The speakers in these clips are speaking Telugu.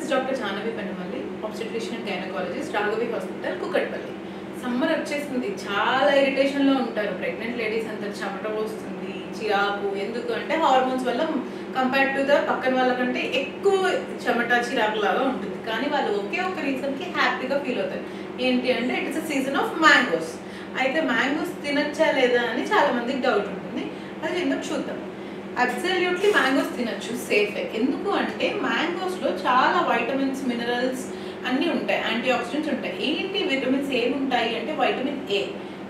is Dr. Jahnavi Pennamalli, obstetrician and gynecologist, Raghavi Hospital, Kukatpalli. Summer వచ్చేసింది, చాలా ఇరిటేషన్లో ఉంటారు ప్రెగ్నెంట్ లేడీస్ అంతా. చెమట వస్తుంది, చిరాకు. ఎందుకు అంటే హార్మోన్స్ వల్ల కంపేర్ టు ద పక్కన వాళ్ళకంటే ఎక్కువ చెమట చిరాకు లాగా ఉంటుంది. కానీ వాళ్ళు ఒకే ఒక రీజన్కి హ్యాపీగా ఫీల్ అవుతారు. ఏంటి అంటే it is a season of mangoes. అయితే మ్యాంగోస్ తినచ్చా లేదా అని చాలా మందికి డౌట్ ఉంటుంది. అది ఎందుకు చూద్దాం. అబ్సల్యూట్లీ మ్యాంగోస్ తినచ్చు, సేఫే. ఎందుకు అంటే మ్యాంగోస్లో చాలా వైటమిన్స్, మినరల్స్ అన్నీ ఉంటాయి, యాంటీ ఆక్సిడెంట్స్ ఉంటాయి. ఏంటి విటమిన్స్ ఏమి ఉంటాయి అంటే వైటమిన్ ఏ.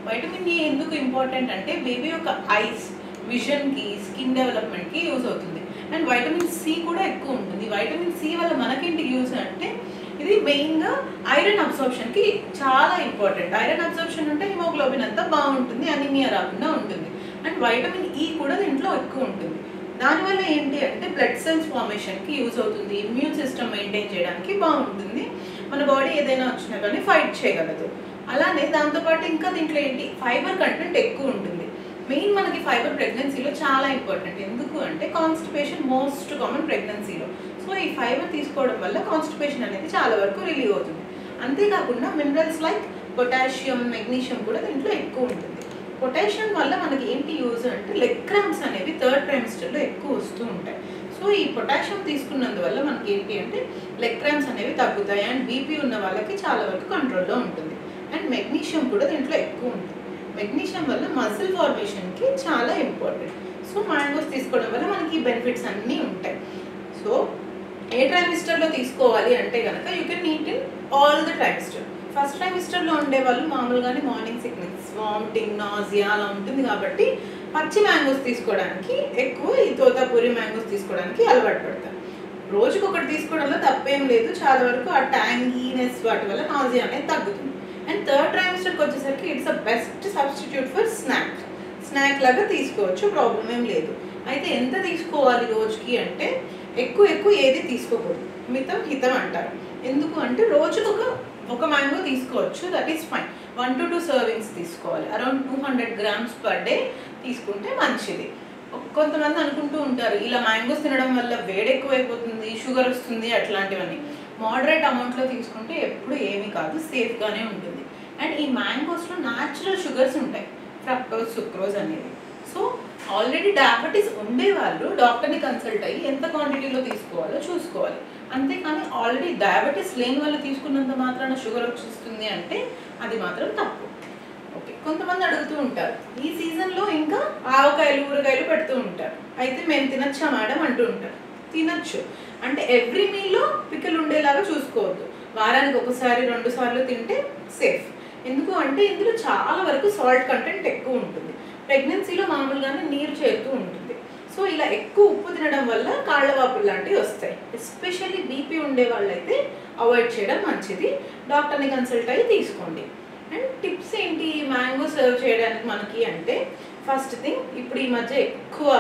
వైటమిన్ ఏ ఎందుకు ఇంపార్టెంట్ అంటే బేబీ యొక్క ఐస్, విజన్కి, స్కిన్ డెవలప్మెంట్కి యూజ్ అవుతుంది. అండ్ వైటమిన్ సి కూడా ఎక్కువ ఉంటుంది. వైటమిన్ సి వల్ల మనకేంటి యూజ్ అంటే ఇది మెయిన్గా ఐరన్ అబ్సార్ప్షన్కి చాలా ఇంపార్టెంట్. ఐరన్ అబ్సార్ప్షన్ ఉంటే హిమోగ్లోబిన్ అంతా బాగుంటుంది, అనీమియా రాకుండా ఉంటుంది. అండ్ వైటమిన్ ఈ కూడా దీంట్లో ఎక్కువ ఉంటుంది. దానివల్ల ఏంటి అంటే బ్లడ్ సెల్స్ ఫార్మేషన్కి యూజ్ అవుతుంది, ఇమ్యూన్ సిస్టమ్ మెయింటైన్ చేయడానికి బాగుంటుంది, మన బాడీ ఏదైనా వచ్చినా కానీ ఫైట్ చేయగలదు. అలానే దాంతోపాటు ఇంకా దీంట్లో ఏంటి ఫైబర్ కంటెంట్ ఎక్కువ ఉంటుంది. మెయిన్ మనకి ఫైబర్ ప్రెగ్నెన్సీలో చాలా ఇంపార్టెంట్. ఎందుకు అంటే కాన్స్టిపేషన్ మోస్ట్ కామన్ ప్రెగ్నెన్సీలో. సో ఈ ఫైబర్ తీసుకోవడం వల్ల కాన్స్టిపేషన్ అనేది చాలా వరకు రిలీవ్ అవుతుంది. అంతేకాకుండా మినరల్స్ లైక్ పొటాషియం, మెగ్నీషియం కూడా దీంట్లో ఎక్కువ ఉంటుంది. పొటాషియం వల్ల మనకి ఏంటి యూజ్ అంటే లెగ్ క్రాంప్స్ అనేవి థర్డ్ ట్రైమిస్టర్లో ఎక్కువ వస్తూ ఉంటాయి. సో ఈ పొటాషియం తీసుకున్నందువల్ల మనకి ఏంటి అంటే లెగ్ క్రాంప్స్ అనేవి తగ్గుతాయి. అండ్ బీపీ ఉన్న వాళ్ళకి చాలా వరకు కంట్రోల్లో ఉంటుంది. అండ్ మెగ్నీషియం కూడా దీంట్లో ఎక్కువ ఉంటుంది. మెగ్నీషియం వల్ల మజిల్ ఫార్మేషన్కి చాలా ఇంపార్టెంట్. సో మ్యాంగోస్ తీసుకోవడం వల్ల మనకి బెనిఫిట్స్ అన్నీ ఉంటాయి. సో ఏ ట్రైమిస్టర్లో తీసుకోవాలి అంటే కనుక you can eat in all the trimester. First ట్రైమిస్టర్లో ఉండే వాళ్ళు మామూలుగానే మార్నింగ్ సిక్నెస్, వామిటింగ్, నాజియా అలా ఉంటుంది కాబట్టి పచ్చి మ్యాంగోస్ తీసుకోవడానికి ఎక్కువ ఈ తోతాపూరి మ్యాంగోస్ తీసుకోవడానికి అలవాటు పడతారు. రోజుకి ఒకటి తీసుకోవడంలో తప్పేం లేదు. చాలా వరకు ఆ ట్యాంగీనెస్ వాటి వల్ల నాజియా అనేది తగ్గుతుంది. అండ్ థర్డ్ ట్రైమిస్టర్కి వచ్చేసరికి it's a best substitute for snack లాగా తీసుకోవచ్చు, ప్రాబ్లం ఏం లేదు. అయితే ఎంత తీసుకోవాలి రోజుకి అంటే ఎక్కువ ఏది తీసుకోకూడదు, మితం హితం అంటారు. ఎందుకు అంటే రోజుకు ఒక మ్యాంగో తీసుకోవచ్చు, that is fine. 1 to 2 servings తీసుకోవాలి. అరౌండ్ 200 grams పర్ డే తీసుకుంటే మంచిది. కొంతమంది అనుకుంటూ ఉంటారు ఇలా మ్యాంగోస్ తినడం వల్ల వేడి ఎక్కువైపోతుంది, షుగర్ వస్తుంది, అట్లాంటివన్నీ. మోడరేట్ అమౌంట్లో తీసుకుంటే ఎప్పుడు ఏమీ కాదు, సేఫ్గానే ఉంటుంది. అండ్ ఈ మ్యాంగోస్లో న్యాచురల్ షుగర్స్ ఉంటాయి, ఫ్రక్టోజ్, సుక్రోజ్ అనేవి. సో ఆల్రెడీ డయాబెటీస్ ఉండేవాళ్ళు డాక్టర్ని కన్సల్ట్ అయ్యి ఎంత క్వాంటిటీలో తీసుకోవాలో చూసుకోవాలి. అంతేకాని ఆల్రెడీ డయాబెటీస్ లేని వాళ్ళు తీసుకున్నంత మాత్రాన షుగర్ వచ్చేస్తుంది అంటే అది మాత్రం తప్పు. ఓకే, కొంతమంది అడుగుతూ ఉంటారు ఈ సీజన్లో ఇంకా ఆవకాయలు, ఊరగాయలు పెడుతూ ఉంటారు. అయితే మేము తినచ్చా మేడం అంటూ ఉంటారు. తినచ్చు అంటే ఎవ్రీ మీల్లో పికిల్ ఉండేలాగా చూసుకోవద్దు. వారానికి ఒకసారి 2 సార్లు తింటే సేఫ్. ఎందుకు అంటే ఇందులో చాలా వరకు సాల్ట్ కంటెంట్ ఎక్కువ ఉంటుంది. ప్రెగ్నెన్సీలో మామూలుగానే నీరు చేరుతూ ఉంటుంది. సో ఇలా ఎక్కువ ఉప్పు తినడం వల్ల కాళ్ళ వాపులు లాంటివి వస్తాయి. ఎస్పెషల్లీ బీపీ ఉండే వాళ్ళైతే అవాయిడ్ చేయడం మంచిది. డాక్టర్ని కన్సల్ట్ అయ్యి తీసుకోండి. అండ్ టిప్స్ ఏంటి మ్యాంగో సర్వ్ చేయడానికి మనకి అంటే ఫస్ట్ థింగ్, ఇప్పుడు ఈ మధ్య ఎక్కువ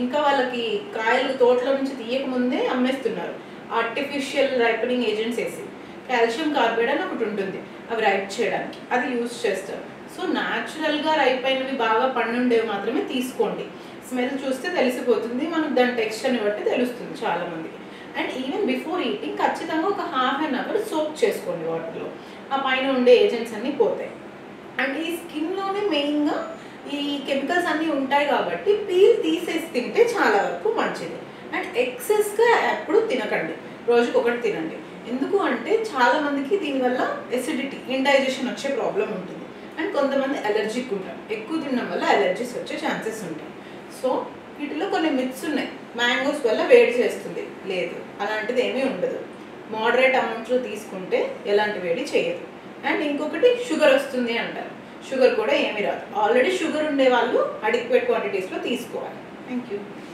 ఇంకా వాళ్ళకి కాయలు తోటలో నుంచి తీయకముందే అమ్మేస్తున్నారు ఆర్టిఫిషియల్ రైపనింగ్ ఏజెంట్స్ వేసి. కాల్షియం కార్బైడ్ అని ఒకటి ఉంటుంది, అవి రైప్ చేయడానికి అది యూజ్ చేస్తారు. సో న్యాచురల్గా రైప్ అయినవి బాగా పండుండేవి మాత్రమే తీసుకోండి. స్మెల్ చూస్తే తెలిసిపోతుంది, మనకు దాని టెక్స్చర్ని బట్టి తెలుస్తుంది చాలామందికి. అండ్ ఈవెన్ బిఫోర్ ఈటింగ్ ఖచ్చితంగా ఒక ½ an hour సోక్ చేసుకోండి వాటర్లో. ఆ పైన ఉండే ఏజెంట్స్ అన్నీ పోతాయి. అండ్ ఈ స్కిన్లోనే మెయిన్గా ఈ కెమికల్స్ అన్నీ ఉంటాయి కాబట్టి పీల్ తీసేసి తింటే చాలా వరకు మంచిది. అండ్ ఎక్సెస్గా ఎప్పుడు తినకండి, రోజుకి ఒకటి తినండి. ఎందుకు అంటే చాలామందికి దీనివల్ల ఎసిడిటీ, ఇండైజెషన్ వచ్చే ప్రాబ్లం ఉంటుంది. అండ్ కొంతమంది అలర్జిక్ ఉంటారు, ఎక్కువ తినడం వల్ల అలర్జీస్ వచ్చే ఛాన్సెస్ ఉంటాయి. సో వీటిలో కొన్ని మిత్స్ ఉన్నాయి. మ్యాంగోస్ వల్ల వేడి చేస్తుంది, లేదు, అలాంటిది ఏమీ ఉండదు. మోడరేట్ అమౌంట్లో తీసుకుంటే ఎలాంటి వేడి చేయదు. అండ్ ఇంకొకటి షుగర్ వస్తుంది అంటారు, షుగర్ కూడా ఏమీ రాదు. ఆల్రెడీ షుగర్ ఉండే వాళ్ళు అడిక్వేట్ క్వాంటిటీస్లో తీసుకోవాలి. Thank you.